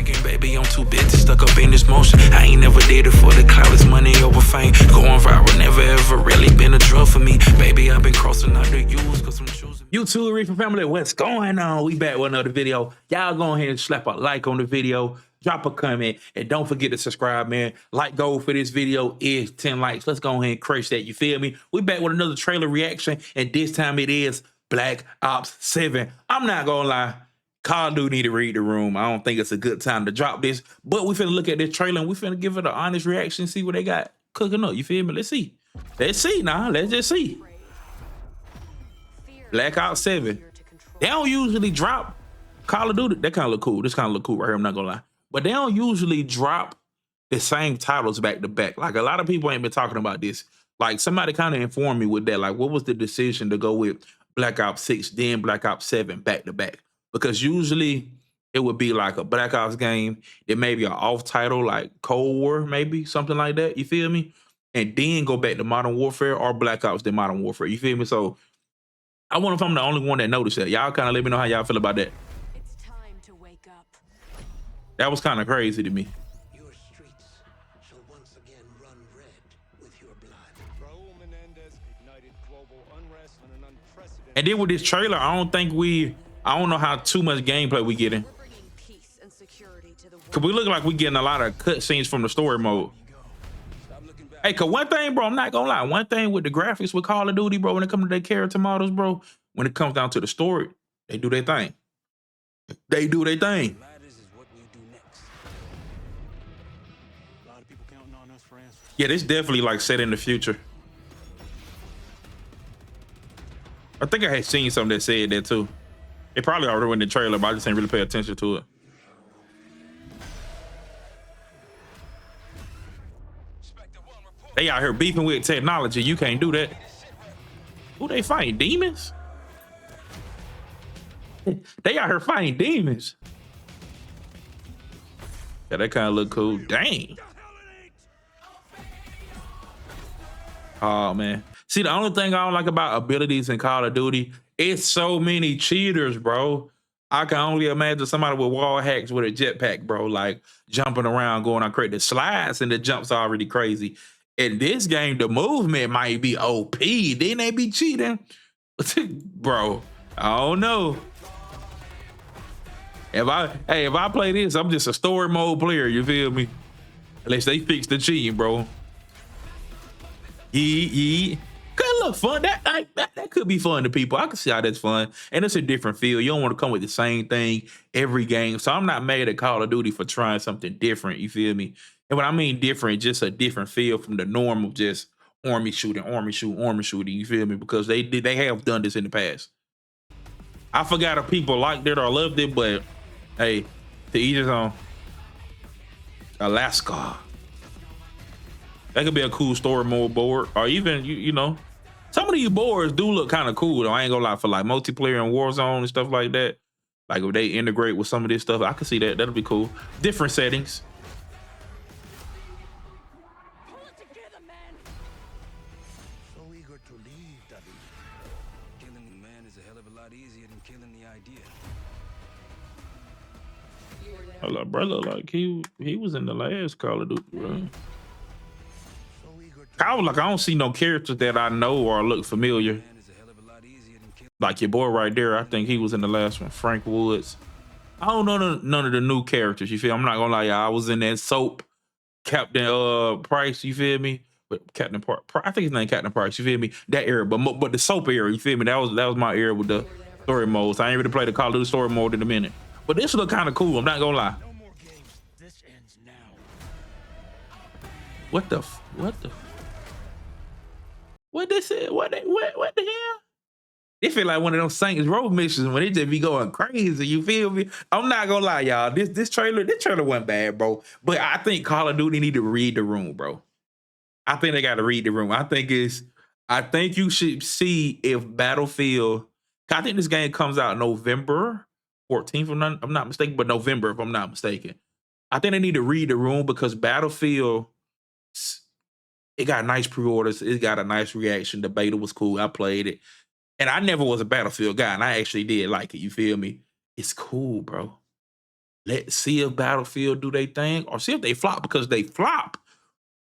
freaking baby, I'm too busy, stuck up in this motion. I ain't never did it for the clout, it's money over fame. Going viral, never ever really been a drug for me. Baby, I've been crossing out the U's cause I'm choosing. YouTube Reefer family, what's going on? We back with another video. Y'all go ahead and slap a like on the video, drop a comment, and don't forget to subscribe, man. Like goal for this video is 10 likes. Let's go ahead and crush that, you feel me? We back with another trailer reaction, and this time it is Black Ops 7. I'm not gonna lie, COD do need to read the room. I don't think it's a good time to drop this, but we finna look at this trailer and we finna give it an honest reaction, see what they got cooking up, you feel me? Let's see. Let's see now, let's just see. Black Ops 7. They don't usually drop Call of Duty. That kind of look cool. This kind of look cool right here, I'm not gonna lie. But they don't usually drop the same titles back to back. Like a lot of people ain't been talking about this. Like somebody kind of informed me with that. Like what was the decision to go with Black Ops 6, then Black Ops 7 back to back? Because usually it would be like a Black Ops game, then maybe an off title like Cold War, maybe something like that. You feel me? And then go back to Modern Warfare or Black Ops then Modern Warfare. You feel me? So I wonder if I'm the only one that noticed that. Y'all kind of let me know how y'all feel about that. It's time to wake up. That was kind of crazy to me. Your streets shall once again run red with your blood. Raul Menendez ignited global unrest on an unprecedented. And then with this trailer, I don't know how too much gameplay we getting. We're bringing peace and security to the world. Cause we look like we getting a lot of cutscenes from the story mode. Hey, cause one thing, bro, I'm not gonna lie. One thing with the graphics with Call of Duty, bro, when it comes to their character models, bro, when it comes down to the story, they do their thing. They do their thing. Ladders is what we do next. A lot of people counting on us for answers. Yeah, this definitely like set in the future. I think I had seen something that said that too. It probably already went in the trailer, but I just ain't really pay attention to it. They out here beefing with technology. You can't do that. Who they fighting? Demons? They out here fighting demons. Yeah, that kind of look cool. Dang. Oh, man. See, the only thing I don't like about abilities in Call of Duty, it's so many cheaters, bro. I can only imagine somebody with wall hacks with a jetpack, bro, like jumping around, going on crazy. The slides and the jumps are already crazy. In this game, the movement might be OP. Then they be cheating. Bro, I don't know. If I play this, I'm just a story mode player, you feel me? Unless they fix the cheating, bro. Could look fun. That could be fun to people. I can see how that's fun. And it's a different feel. You don't want to come with the same thing every game. So I'm not mad at Call of Duty for trying something different, you feel me? And when I mean different, just a different feel from the norm of just army shooting, you feel me? Because they have done this in the past. I forgot if people liked it or loved it, but hey, to each his own. Alaska. That could be a cool story mode board, or even you know, some of these boards do look kind of cool though. I ain't gonna lie, for like multiplayer and Warzone and stuff like that. Like if they integrate with some of this stuff, I can see that. That'll be cool. Different settings. Pull it together, man. So eager to leave, David. Killing the man is a hell of a lot easier than killing the idea. Hold up, brother, like he was in the last Call of Duty, bro. So eager to I was like, I don't see no characters that I know or look familiar. Man is a hell of a lot easier than killing. Like your boy right there, I think he was in the last one, Frank Woods. I don't know none of the new characters, you feel? I'm not gonna lie, y'all. I was in that soap, Captain Price, you feel me? But Captain Price, I think his name Captain Price, you feel me? That era, but the soap era, you feel me? That was my era with the story modes. I ain't really played the Call of Duty story mode in a minute. But this look kind of cool, I'm not gonna lie. no more games. This ends now. What the this is? What the hell? It feel like one of them Saints Row missions when they just be going crazy. You feel me? I'm not gonna lie, y'all. This trailer wasn't bad, bro. But I think Call of Duty need to read the room, bro. I think they got to read the room. I think you should see if Battlefield. I think this game comes out November 14th. If I'm not mistaken, but November, if I'm not mistaken. I think they need to read the room because Battlefield. It got nice pre-orders. It got a nice reaction. The beta was cool. I played it. And I never was a Battlefield guy, and I actually did like it. You feel me? It's cool, bro. let's see if Battlefield do their thing or see if they flop, because they flop.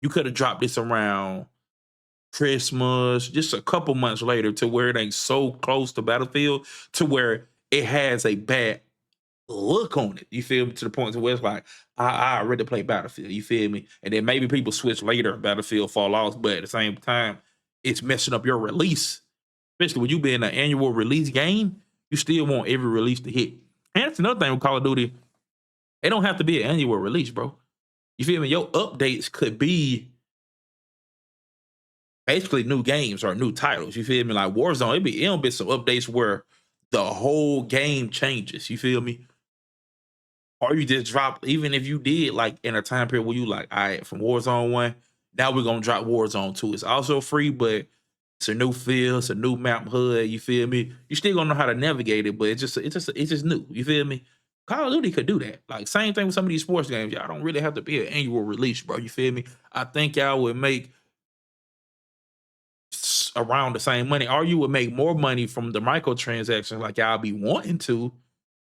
You could have dropped this around Christmas, just a couple months later, to where it ain't so close to Battlefield to where it has a bad look on it. You feel me? To the point to where it's like, I already play Battlefield. You feel me? And then maybe people switch later, Battlefield fall off, but at the same time, it's messing up your release. Especially when you be in an annual release game, you still want every release to hit. And that's another thing with Call of Duty. It don't have to be an annual release, bro. You feel me? Your updates could be basically new games or new titles. You feel me? Like Warzone, it'll be some updates where the whole game changes. You feel me? Or you just drop, even if you did like in a time period where you like, all right, from Warzone 1, now we're gonna drop Warzone 2. It's also free, but it's a new feel, it's a new map HUD. You feel me? You still gonna know how to navigate it, but it's just new. You feel me? Call of Duty could do that. Like same thing with some of these sports games. Y'all don't really have to be an annual release, bro. You feel me? I think y'all would make around the same money, or you would make more money from the microtransactions like y'all be wanting to,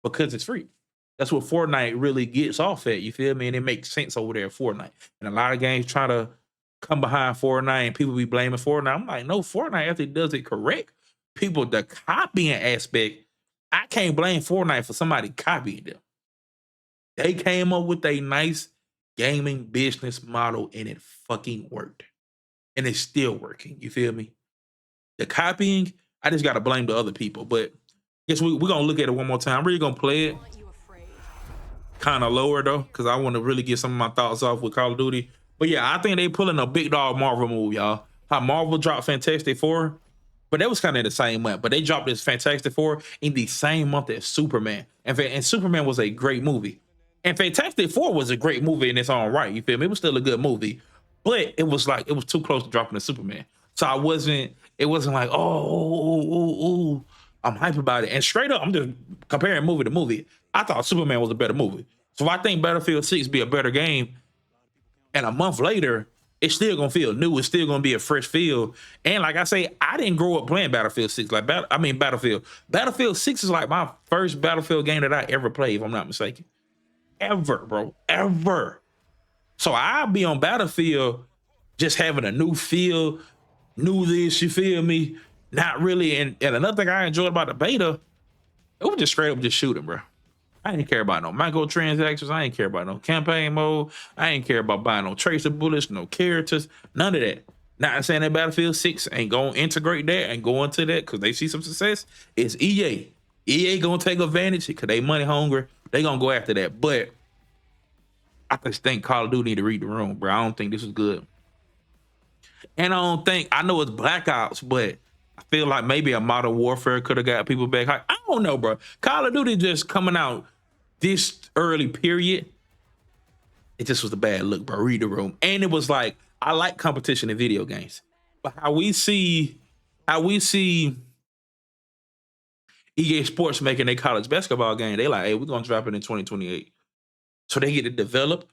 because it's free. That's what Fortnite really gets off at. You feel me? And it makes sense over there at Fortnite. And a lot of games try to come behind Fortnite and people be blaming Fortnite. I'm like, no, Fortnite actually does it correct. People, the copying aspect, I can't blame Fortnite for somebody copying them. They came up with a nice gaming business model and it fucking worked. And it's still working. You feel me? The copying, I just got to blame the other people. But I guess we're going to look at it one more time. I'm really going to play it Want you afraid? kind of lower, though, because I want to really get some of my thoughts off with Call of Duty. But yeah, I think they pulling a big dog Marvel move, y'all. How Marvel dropped Fantastic Four, but that was kind of the same month. But they dropped this Fantastic Four in the same month as Superman. And Superman was a great movie. And Fantastic Four was a great movie in its own right. You feel me? It was still a good movie. But it was like, it was too close to dropping the Superman. So it wasn't like, oh, I'm hype about it. And straight up, I'm just comparing movie to movie. I thought Superman was a better movie. So I think Battlefield 6 be a better game. And a month later, it's still gonna feel new. It's still gonna be a fresh feel. And like I say, I didn't grow up playing Battlefield 6. Battlefield. Battlefield 6 is like my first Battlefield game that I ever played, if I'm not mistaken. Ever, bro. Ever. So I'll be on Battlefield just having a new feel, new this, you feel me? Not really. And another thing I enjoyed about the beta, it was just straight up just shooting, bro. I didn't care about no microtransactions. I didn't care about no campaign mode. I didn't care about buying no tracer bullets, no characters, none of that. Not saying that Battlefield 6 ain't gonna integrate that and go into that because they see some success. It's EA. EA gonna take advantage because they money hungry. They gonna go after that. But I just think Call of Duty need to read the room, bro. I don't think this is good. And I know it's Black Ops, but I feel like maybe a Modern Warfare could have got people back. I don't know, bro. Call of Duty just coming out this early period, it just was a bad look, bro. Read the room. And it was like, I like competition in video games. But how we see EA Sports making a college basketball game, they like, hey, we're gonna drop it in 2028. So they get to develop.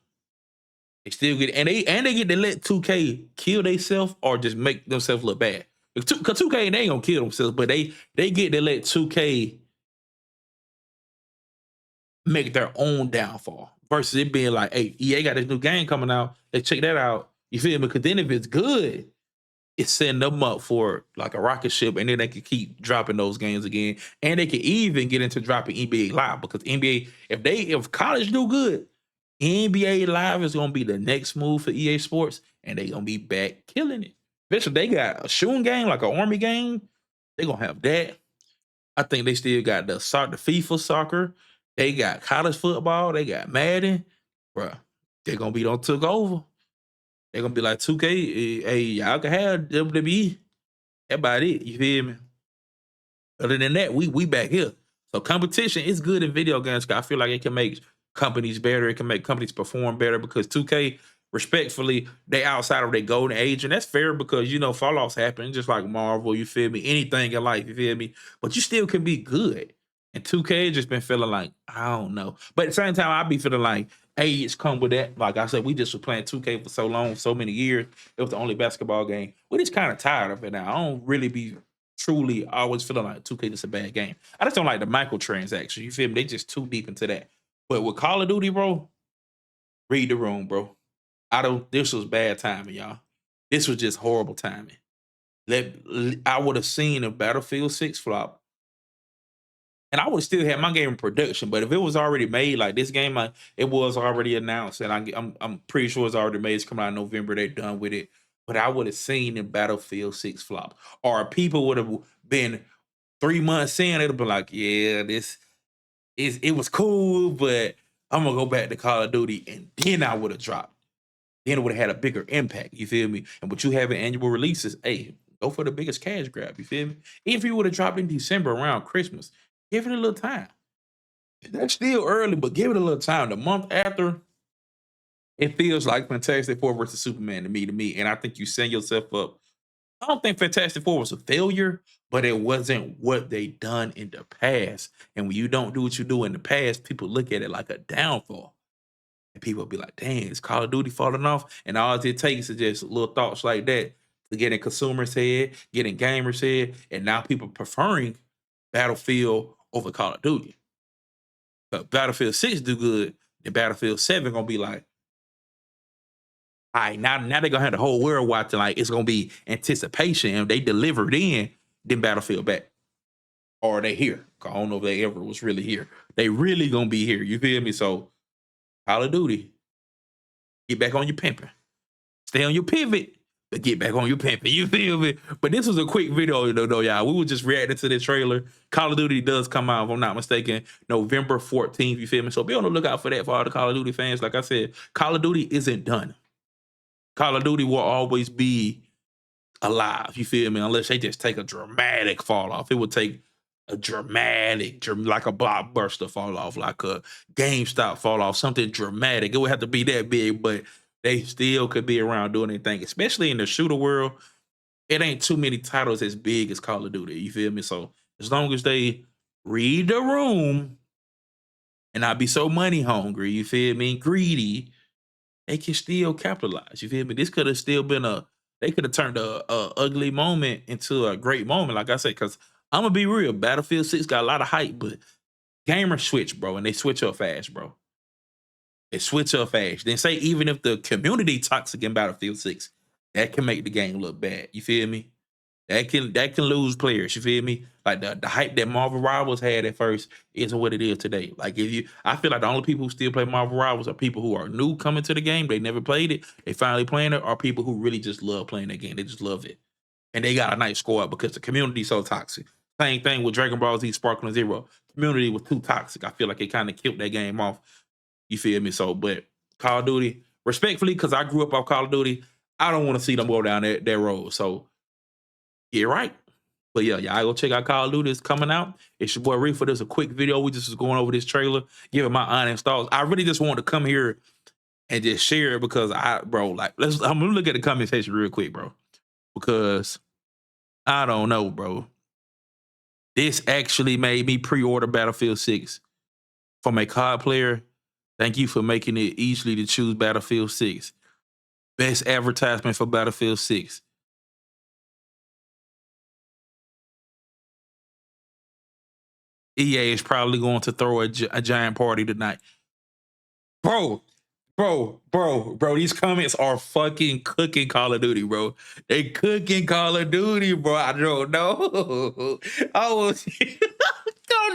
They still get and they get to let 2K kill themselves or just make themselves look bad. Because 2K, they ain't gonna kill themselves, but they get to let 2K make their own downfall versus it being like, hey, EA got this new game coming out. Let's check that out. You feel me? Because then if it's good, it's setting them up for like a rocket ship, and then they can keep dropping those games again. And they can even get into dropping NBA Live because NBA, if college do good, NBA Live is gonna be the next move for EA Sports, and they gonna be back killing it. Especially they got a shooting game, like an army game. They gonna have that. I think they still got the FIFA soccer. They got college football. They got Madden. Bruh, they're going to be took over. They're going to be like 2K. Hey, y'all can have WWE. That's about it. You feel me? Other than that, we back here. So competition is good in video games. I feel like it can make companies better. It can make companies perform better because 2K, respectfully, they outside of their golden age. And that's fair because, fall-offs happen just like Marvel, you feel me? Anything in life, you feel me? But you still can be good. And 2K just been feeling like, I don't know. But at the same time, I be feeling like age come with that. Like I said, we just were playing 2K for so long, so many years. It was the only basketball game. We're just kind of tired of it now. I don't really be truly always feeling like 2K is a bad game. I just don't like the microtransactions. You feel me? They just too deep into that. But with Call of Duty, bro, read the room, bro. This was bad timing, y'all. This was just horrible timing. I would have seen a Battlefield 6 flop, and I would still have my game in production. But if it was already made, like this game, it was already announced, and I'm pretty sure it's already made. It's coming out in November. They're done with it. But I would have seen the Battlefield 6 flop, or people would have been 3 months in. It'd be like, yeah, it was cool, but I'm gonna go back to Call of Duty, and then I would have dropped. Then it would have had a bigger impact. You feel me? And what you have in annual releases, hey, go for the biggest cash grab. You feel me? If you would have dropped in December around Christmas, give it a little time. That's still early, but give it a little time. The month after, it feels like Fantastic Four versus Superman to me. And I think you set yourself up. I don't think Fantastic Four was a failure, but it wasn't what they done in the past. And when you don't do what you do in the past, people look at it like a downfall. And people be like, dang, is Call of Duty falling off? And all it takes is just little thoughts like that to get in consumers' head, get in gamers' head, and now people preferring Battlefield over Call of Duty. But Battlefield 6 do good, then Battlefield 7 gonna be like, all right, now they're gonna have the whole world watching, like it's gonna be anticipation. And they delivered in, then Battlefield back. Or they here. I don't know if they ever was really here. They really gonna be here. You feel me? So Call of Duty, get back on your pimping. Stay on your pivot, but get back on your pimping. You feel me? But this was a quick video, though, y'all. We were just reacting to the trailer. Call of Duty does come out, if I'm not mistaken, November 14th. You feel me? So be on the lookout for that for all the Call of Duty fans. Like I said, Call of Duty isn't done. Call of Duty will always be alive. You feel me? Unless they just take a dramatic fall off. It would take a dramatic, like a blockbuster fall off, like a GameStop fall off, something dramatic. It would have to be that big, but they still could be around doing anything, especially in the shooter world. It ain't too many titles as big as Call of Duty. You feel me? So as long as they read the room and not be so money hungry, you feel me, greedy, they can still capitalize. You feel me? This could have still been they could have turned a ugly moment into a great moment, like I said, because I'm gonna be real. Battlefield 6 got a lot of hype, but gamers switch, bro, and they switch up fast, bro. They switch up fast. Then say even if the community toxic in Battlefield 6, that can make the game look bad. You feel me? That can lose players. You feel me? Like the hype that Marvel Rivals had at first isn't what it is today. Like I feel like the only people who still play Marvel Rivals are people who are new coming to the game. They never played it. They finally playing it. Or people who really just love playing that game. They just love it, and they got a nice score because the community's so toxic. Same thing with Dragon Ball Z Sparkling Zero. Community was too toxic. I feel like it kind of killed that game off. You feel me? So, but Call of Duty, respectfully, because I grew up on Call of Duty, I don't want to see them go down that road. So, get right. But yeah, y'all go check out Call of Duty. It's coming out. It's your boy Reefer. There's a quick video. We just was going over this trailer, giving my honest thoughts. I really just wanted to come here and just share it because I'm gonna look at the comment section real quick, bro. Because I don't know, bro. This actually made me pre-order Battlefield 6. From a COD player, thank you for making it easily to choose Battlefield 6. Best advertisement for Battlefield 6. EA is probably going to throw a giant party tonight. Bro, these comments are fucking cooking Call of Duty, bro. They cooking Call of Duty, bro. I don't know. Call of Duty, Call of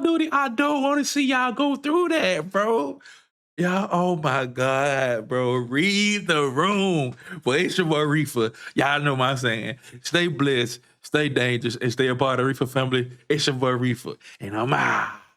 Duty, I don't want to see y'all go through that, bro. Y'all, oh my God, bro. Read the room. But it's your boy Reefer. Y'all know my saying. Stay blessed, stay dangerous, and stay a part of the Reefer family. It's your boy Reefer. And I'm out.